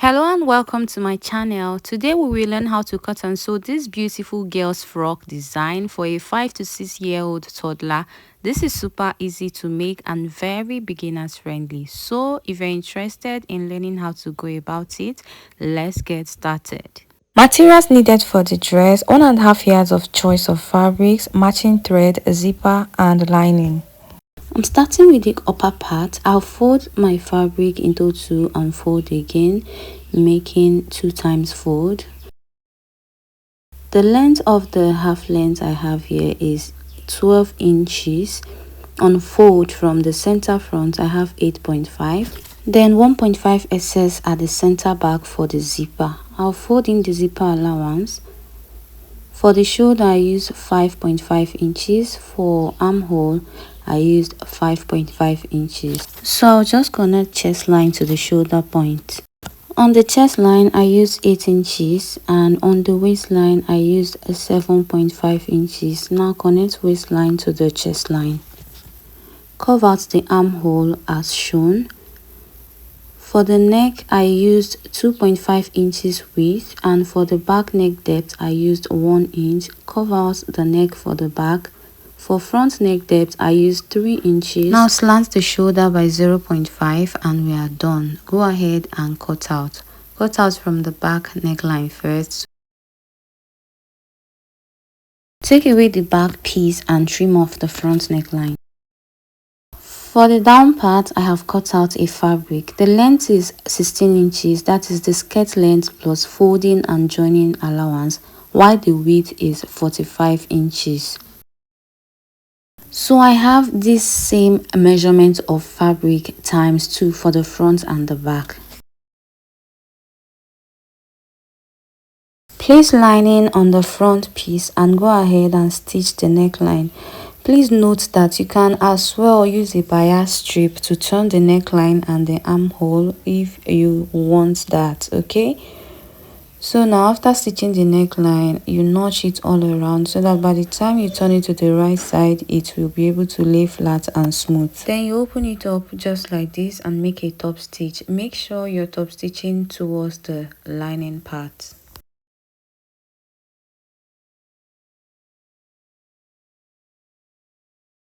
Hello and welcome to my channel. Today we will learn how to cut and sew this beautiful girl's frock design for a 5 to 6 year old toddler. This is super easy to make and very beginners friendly. So if you're interested in learning how to go about it, let's get started. Materials needed for the dress: 1.5 yards of choice of fabrics, matching thread, zipper and lining. I'm starting with the upper part. I'll fold my fabric into two and fold again, making 2 times fold. The length of the half length I have here is 12 inches. On fold from the center front I have 8.5, then 1.5 excess at the center back for the zipper. I'll fold in the zipper allowance. For the shoulder I use 5.5 inches. For armhole I used 5.5 inches. So I'll just connect chest line to the shoulder point. On the chest line I used 8 inches and on the waistline I used 7.5 inches. Now connect waistline to the chest line. Curve out the armhole as shown. For the neck I used 2.5 inches width and for the back neck depth I used 1 inch. Curve out the neck for the back. For front neck depth I used 3 inches. Now slant the shoulder by 0.5 and we are done. Go ahead and cut out. Cut out from the back neckline first. Take away the back piece and trim off the front neckline. For the down part, I have cut out a fabric. The length is 16 inches, that is the skirt length plus folding and joining allowance, while the width is 45 inches. So I have this same measurement of fabric times 2 for the front and the back. Place lining on the front piece and go ahead and stitch the neckline. Please note that you can as well use a bias strip to turn the neckline and the armhole if you want that, okay? So now after stitching the neckline, you notch it all around so that by the time you turn it to the right side, it will be able to lay flat and smooth. Then you open it up just like this and make a top stitch. Make sure you're top stitching towards the lining part.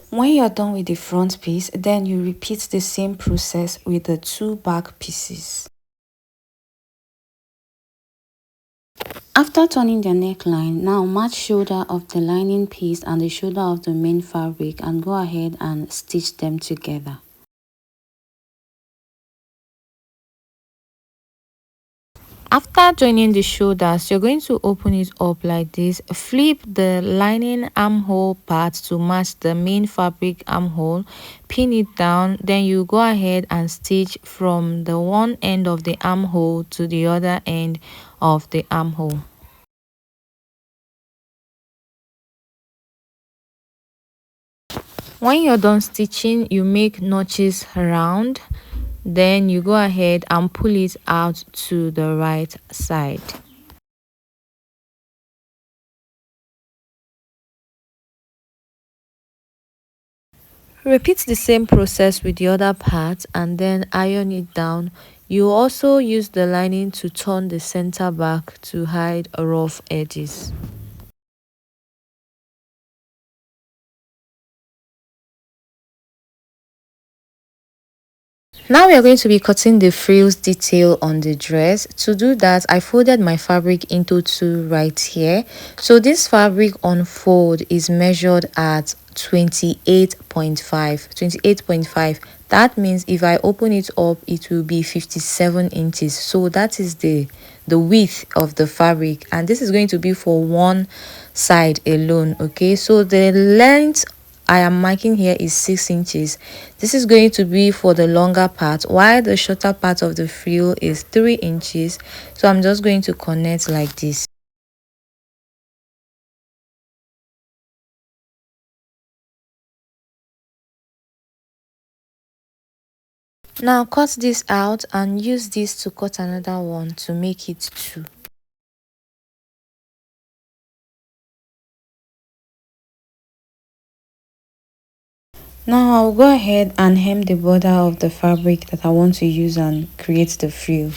When you're done with the front piece, then you repeat the same process with the 2 back pieces. After turning the neckline, now match shoulder of the lining piece and the shoulder of the main fabric and go ahead and stitch them together. After joining the shoulders, you're going to open it up like this. Flip the lining armhole part to match the main fabric armhole. Pin it down. Then you go ahead and stitch from the one end of the armhole to the other end of the armhole. When you're done stitching, you make notches around. Then you go ahead and pull it out to the right side. Repeat the same process with the other part and then iron it down. You also use the lining to turn the center back to hide rough edges. Now we are going to be cutting the frills detail on the dress. To do that, I folded my fabric into 2 right here. So this fabric on fold is measured at 28.5. That means if I open it up, it will be 57 inches. So that is the width of the fabric, and this is going to be for one side alone. Okay, so the length I am marking here is 6 inches. This is going to be for the longer part, while the shorter part of the frill is 3 inches. So I'm just going to connect like this. Now cut this out and use this to cut another one to make it 2. Now I'll go ahead and hem the border of the fabric that I want to use and create the frill.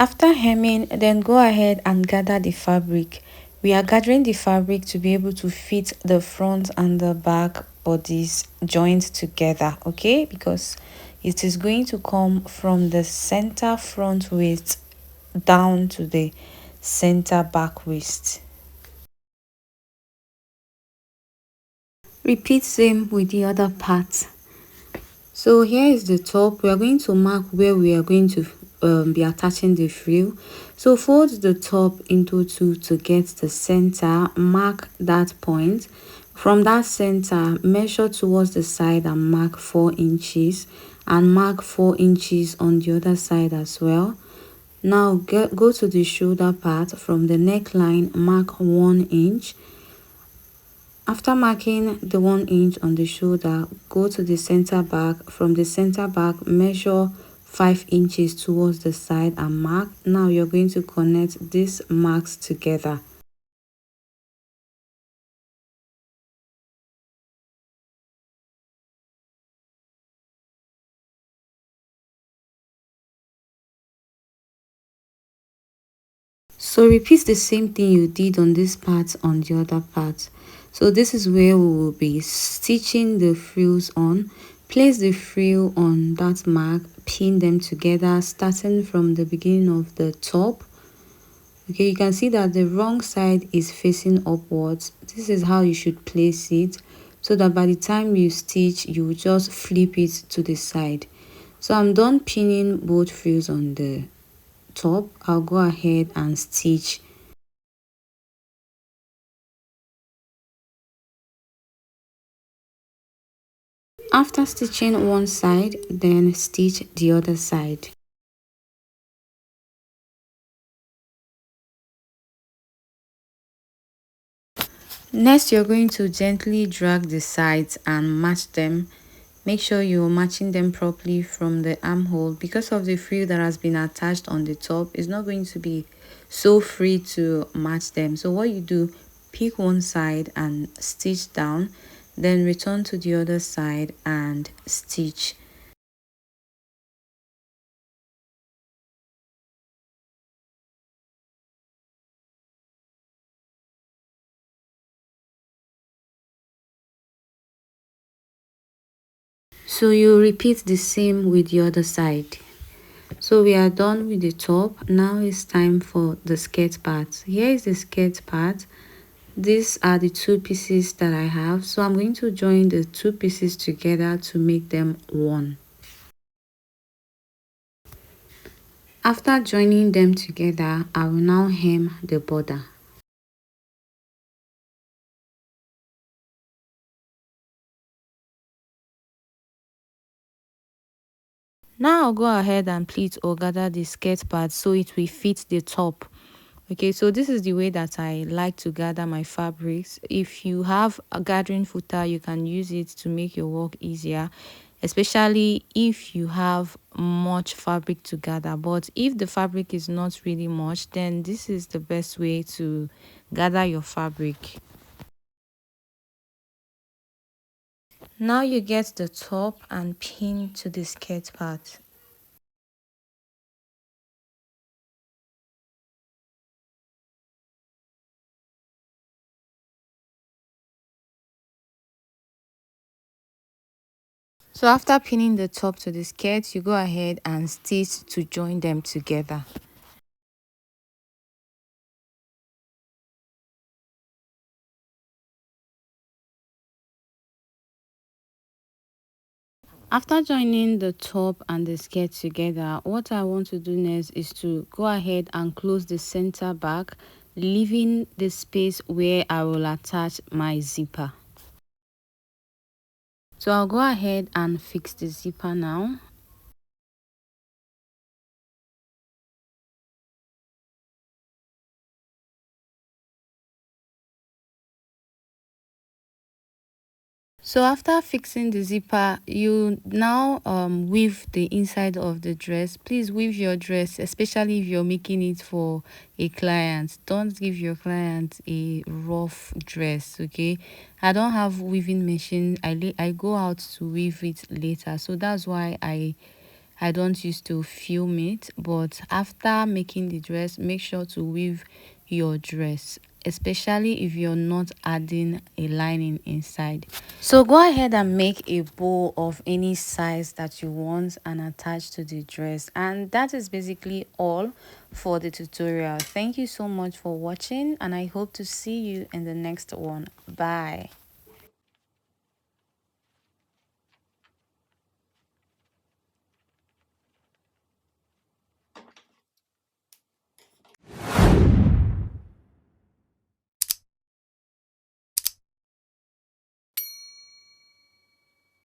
After hemming, then go ahead and gather the fabric. We are gathering the fabric to be able to fit the front and the back bodies joined together, okay? Because it is going to come from the center front waist down to the center back waist. Repeat same with the other part. So here is the top. We are going to mark where we are going to be attaching the frill. So fold the top into two to get the center. Mark that point. From that center, measure towards the side and mark 4 inches, and mark 4 inches on the other side as well. Now go to the shoulder part. From the neckline, mark 1 inch. After marking the 1 inch on the shoulder, go to the center back. From the center back, measure 5 inches towards the side and mark. Now you're going to connect these marks together. So repeat the same thing you did on this part on the other part. So this is where we will be stitching the frills on. Place the frill on that mark, pin them together starting from the beginning of the top. Okay, you can see that the wrong side is facing upwards. This is how you should place it, so that by the time you stitch, you will just flip it to the side. So I'm done pinning both frills on the top. I'll go ahead and stitch. After stitching one side, then stitch the other side. Next, you're going to gently drag the sides and match them. Make sure you're matching them properly from the armhole. Because of the frill that has been attached on the top, it's not going to be so free to match them. So what you do, pick one side and stitch down, then return to the other side and stitch. So you repeat the same with the other side. So we are done with the top. Now it's time for the skirt part. Here is the skirt part. These are the two pieces that I have. So I'm going to join the two pieces together to make them one. After joining them together, I will now hem the border. Now I'll go ahead and pleat or gather the skirt part so it will fit the top. Okay, so this is the way that I like to gather my fabrics. If you have a gathering footer, you can use it to make your work easier, especially if you have much fabric to gather. But if the fabric is not really much, then this is the best way to gather your fabric. Now you get the top and pin to the skirt part. So after pinning the top to the skirt, you go ahead and stitch to join them together. After joining the top and the skirt together, what I want to do next is to go ahead and close the center back, leaving the space where I will attach my zipper. So I'll go ahead and fix the zipper now. So after fixing the zipper, you now weave the inside of the dress. Please weave your dress, especially if you're making it for a client. Don't give your client a rough dress, okay? I don't have weaving machine. I go out to weave it later, so that's why I I don't used to film it, but after making the dress, make sure to weave your dress, especially if you're not adding a lining inside. So go ahead and make a bow of any size that you want and attach to the dress. And that is basically all for the tutorial. Thank you so much for watching, and I hope to see you in the next one. Bye.